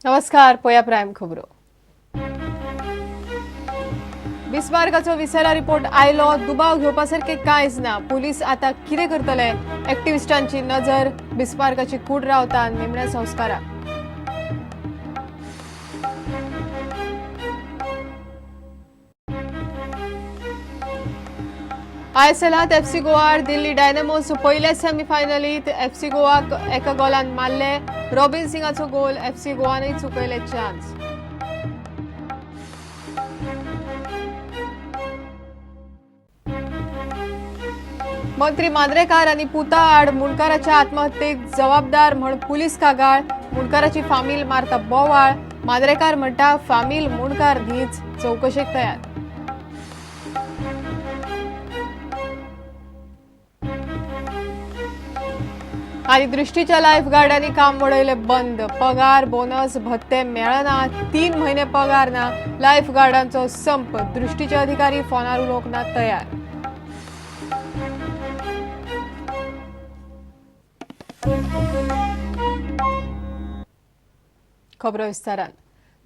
नमस्कार पोया प्रायम खबरो बिस्मार्काचो विसरा रिपोर्ट आयलो दुबाव घेवपासारखे कांयच ना पुलीस आता कितें करतले एक्टिविस्टांची नजर बिस्मार्काची कूड रावता निमण्या संस्काराक आयएसएलात एफसी गोवा आड दिल्ली डायनामोस पयल्या सेमीफायनलीत एफसी गोवाक एका गोलान मारले रॉबिन सिंगाचो गोल एफसी गोवानय चुकयले चान्स मंत्री मांद्रेकार आणि पुता आड मुणकाराच्या आत्महत्येक जबाबदार म्हण पुलीस कागाळ मुणकाराची फामील मारता बोवाळ मांद्रेकार म्हणटा फामील मुणकार न्हीच चौकशेक तयार आणि दृष्टीच्या लाईफगार्डांनी काम वडयले बंद पगार बोनस भत्ते मेळना 3 महिने पगार ना लाईफगार्डांचो संप दृष्टीचे अधिकारी फोनार उलोवंक तयार खबरो विस्तारान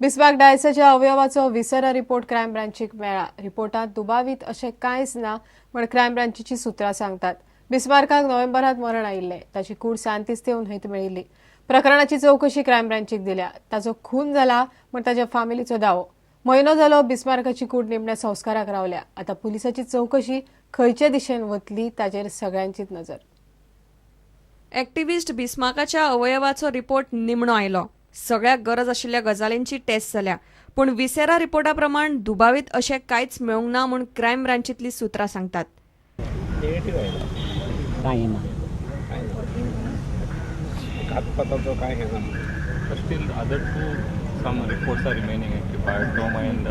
बिस्मार्क डायसाच्या अवयवाचो विसरा रिपोर्ट क्रायम ब्रांचीक मेळ्ळा रिपोर्टात दुबावीत अशें कांयच ना म्हण क्रायम ब्रांचीची सुत्रां सांगतात बिस्मार्काक नोव्हेंबरात मरण आयिल्लें ताची कूड सांतिस्तेव न्हंयत मेळिल्ली प्रकरणाची चौकशी क्रायम ब्रांचीक दिल्या ताचो खून जाला म्हण ताच्या फामिलीचो दावो म्हयनो जालो बिस्मार्काची कूड निमण्या संस्काराक रावल्या आतां पुलिसाची चौकशी खंयचे दिशेन वतली ताचेर सगळ्यांचीच नजर एक्टिविस्ट बिस्मार्काच्या अवयवाचो रिपोर्ट निमणो आयलो सगळ्याक गरज आशिल्ल्या गजालींची टेस्ट जाल्या पूण विसेरा रिपोर्टा प्रमाण दुबावीत अशें कांयच मेळूंक ना म्हूण क्रायम ब्रांचीतली सुत्रां सांगतात Still, other two, some reports are remaining active. Trauma and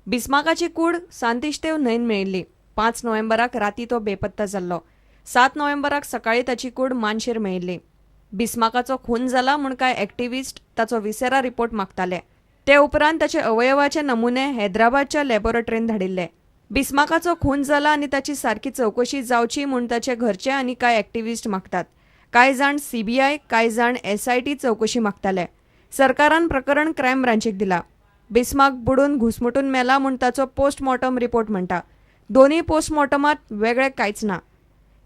बिस्मार्काची कूड सांतिस्तेव न्हंयन मेळिल्ली 5 नोव्हेंबराक राती तो बेपत्ता जाल्लो 7 नोव्हेंबराक सकाळी ताची कूड मानशेर मेळिल्ली बिस्मार्काचो खून जाला म्हूण कांय एक्टिविस्ट ताचो विसेरा रिपोर्ट मागताले ते उपरांत ताचे अवयवाचे नमुने हैदराबादच्या लॅबोरेटरींत धाडिल्ले बिस्मार्काचो खून जाला आनी ताची सारकी चौकशी जावची म्हूण ताचे घरचे आनी कांय एक्टिविस्ट मागतात कांय जाण सीबीआय कांय जाण एसआयटी चौकशी मागताले सरकारान प्रकरण क्रायम ब्रांचीक दिला बिस्मार्क बुडून घुसमटून मेला म्हूण ताचो पोस्टमॉर्टम रिपोर्ट म्हणटा दोन्ही पोस्टमॉर्टमात वेगळे कांयच ना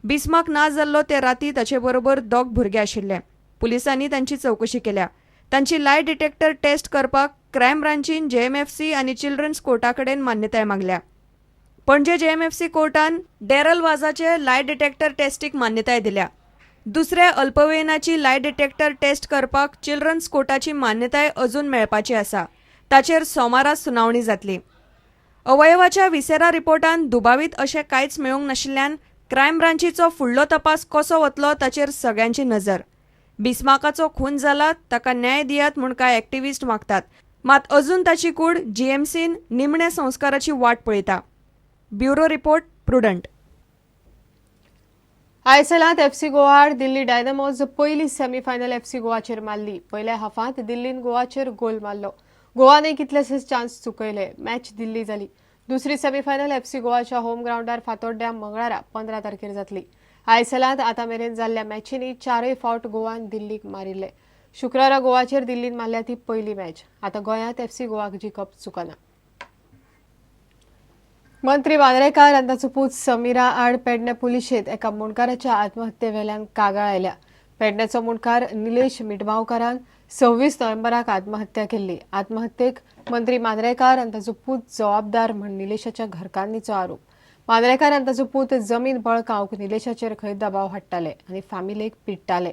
बिस्मार्क ना जाल्लो ते राती ताचे बरोबर 2 भुरगे आशिल्ले पुलिसांनी तांची चौकशी केल्या तांची लाय डिटेक्टर टेस्ट करपाक क्रायम ब्रांचीन जेएमएफसी आनी चिल्ड्रन्स कोर्टाकडेन मान्यताय मागल्या पणजे जेएमएफसी कोर्टान डेरल वाजाचे लाय डिटेक्टर टेस्टीक मान्यताय दिल्या दुसऱ्या अल्पवयीनाची लाय डिटेक्टर टेस्ट करपाक चिल्ड्रन्स कोर्टाची मान्यताय अजून मेळपाची आसा ताचेर सोमारा सुनावणी जातली अवयवाच्या विसेरा रिपोर्टान दुबावीत अशें कांयच मेळूंक नाशिल्ल्यान क्रायम ब्रांचीचो फुडलो तपास कसो वतलो ताचेर सगळ्यांची नजर बिस्मार्काचो खून जाला ताका न्याय दियात म्हूण कांय एक्टिविस्ट मागतात मात अजून ताची कूड जीएमसीन निमणे संस्काराची वाट पळयता ब्युरो रिपोर्ट प्रुडंट आयएसएलात एफसी गोवा आड दिल्ली डायनामोज पयली सेमीफायनल एफसी गोवाचेर मारली पयल्या हाफांत दिल्लीन गोवाचेर गोल मारलो गोवानय कितलेशेच चान्स चुकयले मॅच दिल्ली जाली दुसरी सेमीफायनल एफसी गोवाच्या होम ग्राउंडार फातोड्ड्या मंगळारा 15 तारखेर जातली आयएसएलात आतां मेरेन जाल्ल्या मॅचींनी 4 फावट गोवान दिल्लीक मारिल्ले शुक्रारा गोवाचेर दिल्लीन मारल्या ती पयली मॅच आतां गोंयांत एफसी गोवाक जिखप चुकना मंत्री मांद्रेकार आनी ताचो पूत समिरा आड पेडणे पुलिशेंत एका मुणकाराच्या आत्महत्ये वेल्यान कागाळ आयल्या पेडणेचो मुणकार निलेश मिटमावकारान 26 नोव्हेंबराक आत्महत्या केल्ली आत्महत्येक मंत्री मांद्रेकार आनी ताचो पूत जबाबदार म्हण निलेशाच्या घरकान्नीचो आरोप मांद्रेकार आनी ताचो पूत जमीन बळकावंक निलेशाचेर खंय दबाव हाडटाले आनी फामिलेक पिट्टाले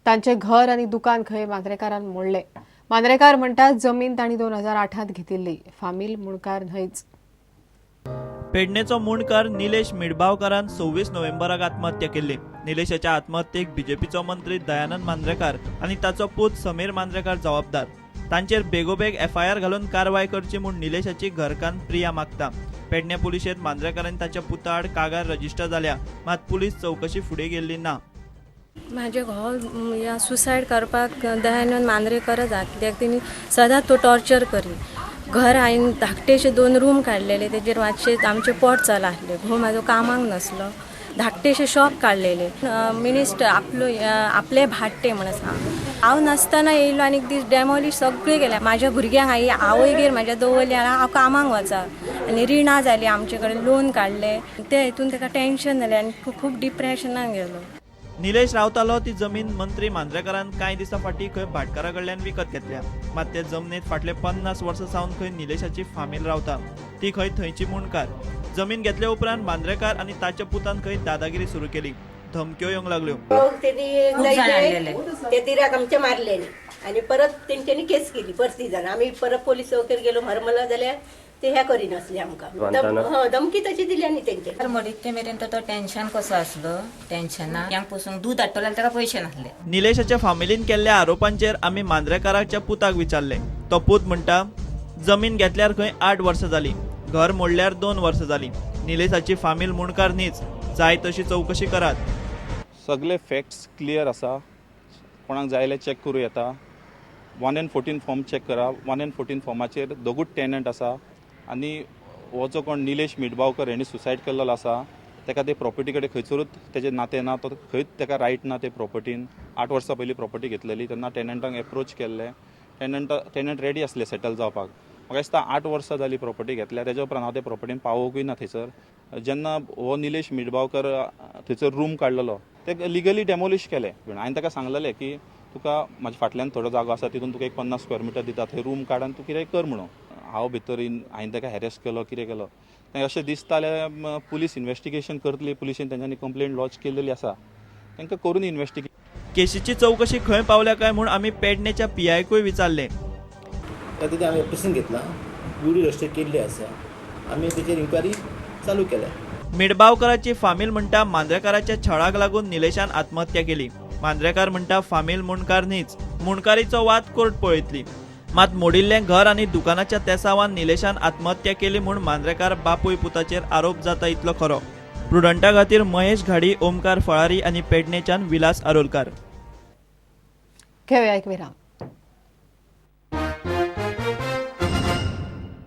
तांचे घर आनी दुकान खंय मांद्रेकारान मोडले मांद्रेकार म्हणटात जमीन तांणी 2008 घेतिल्ली फामील मुणकार न्हयच पेडणेचो मुणकार निलेश मिडबावकारान 26 नोव्हेंबराक आत्महत्या केल्ली निलेशाच्या आत्महत्येक बीजेपीचो मंत्री दयानंद मांद्रेकार आनी ताचो पूत समीर मांद्रेकार जबाबदार तांचेर बेगोबेग एफआयआर घालून कारवाय करची म्हूण निलेशाची घरकान्न प्रिया मागता पेडणे पुलिशेंत मांद्रेकारान ताच्या पुता आड कागाळ रजिस्टर जाल्या मात पुलीस चौकशी फुडें गेल्ली ना म्हाजे घोव या सुसायड करपाक दयानंद मांद्रेकार कित्याक तेणी सदांच तो टॉर्चर करी घर धाकटेशे 2 रूम काडलेले तेजेर मातशे आमचे पोट चल आसले घोव म्हाजो कामाक नसलो धाकटेशे शॉप काढलेले मिनिस्टर आपले भाट्टे म्हणून सांग हांव नासतना येयलो आनी एक दीस डेमॉलिश सगळे केले म्हाज्या भुरग्यांक आवयगेर म्हाज्या दवरल्या हांव कामाक वचा आनी रिणां जाली आमचे कडेन लोन काडले ते हितून ताका टेन्शन जालें आनी खूब डिप्रेशनान गेलो. निलेश रावतालो ती जमीन मंत्री मांद्रेकारान कांय दिसा फाटीं खंय भाटकारा कडल्यान विकत घेतल्या. मात ते जमनीत फाटले 50 वर्सां सावन खंय निलेशाची फामील रावता. ती खंय थंयची मुणकार. जमीन घेतल्या उपरांत मांद्रेकार आनी ताच्या पुतान खंय दादागिरी सुरू केली. धमक्यो येवंक लागल्यो. ते दिराक आमचे मारलेले आणि परत तेंच्यांनी केस केली परती जाण आम्ही परत पोलीस चौकीर गेलो हरमला जाल्यार ते ह्या करिनासले आमकां धमकी तशी दिली आनी तेंचे मडिचे मेरेन तो टेन्शन कसो आसलो टेन्शना यांक पसून दूध हाडटलो जाल्यार ताका पयशे नासले. निलेशाच्या फामिलीन केल्ल्या आरोपांचेर आमी मांद्रेकाराच्या पुताक विचारले. तो पूत म्हणटा जमीन घेतल्यार खंय 8 वर्सां जाली, घर मोडल्यार 2 वर्सां जाली. निलेशाची फामील मुणकार न्हीच, जाय तशी चौकशी करात. सगळे फॅक्ट्स क्लियर आसा. कोणाक जाय जाल्यार चॅक करूं येता. 114 फॉर्म चॅक करा. 114 फॉर्माचेर दोगूच टेनंट आसा आनी हो जो कोण निलेश मिडबावकर हेणी सुसायड केल्लो आसा ताका ते प्रॉपर्टी कडेन खंयसरूच तेजें नातें ना. तो खंयच ताका रायट ना ते प्रॉपर्टीन. 8 वर्सां पयलीं प्रॉपर्टी घेतलेली तेन्ना टेनंटांक एप्रोच केल्ले. टेनंट रेडी आसले सेटल जावपाक. म्हाका दिसता 8 वर्सां जाली प्रॉपर्टी घेतल्या तेज्या उपरांत हांव ते प्रॉपर्टीन पावोकूय ना थंयसर. जेन्ना हो निलेश मिडबावकर थंयसर रूम काडलेलो ते लिगली डेमोलिश केले. पूण हांवें ताका सांगलेलें की तुका म्हाज्या फाटल्यान थोडो जागो आसा तितून तुका एक 50 स्क्वेअर मिटर दिता थंय रूम काड आनी तूं कितेंय कर म्हणून. हांव भितर हांवें ताका हॅरेस केलो कितें केलो तें अशें दिसता जाल्यार पुलीस इन्वेस्टिगेशन करतली. पुलिशेन तेंच्यांनी कंप्लेंट लॉन्च केलेली आसा. तांकां करून इन्वेस्टिगेशन. केशीची चौकशी खंय पावल्या काय म्हूण आमी पेडणेच्या PIकूय विचारले. तिथे आम्ही ऑपरेशन घेतला ब्युरी रजिस्टर केल्ली आसा. आमी तेचेर इन्क्वायरी चालू केल्या. मिडबावकराची फामील म्हणटा मांद्रेकाराच्या छळाक लागून निलेशान आत्महत्या केली. मांद्रेकार म्हणटा फामील मुणकार न्हीच, मुणकारीचो वाद कोर्ट पळयतली. मात मोडिल्लें घर आनी दुकानाच्या तेसावान निलेशान आत्महत्या केली म्हूण मांद्रेकार बापूय पुताचेर आरोप जाता इतलो खरो. प्रुडंटा खातीर महेश घाडी, ओमकार फळारी आनी पेडणेच्यान विलास आरोलकार. घेऊया एक विराम.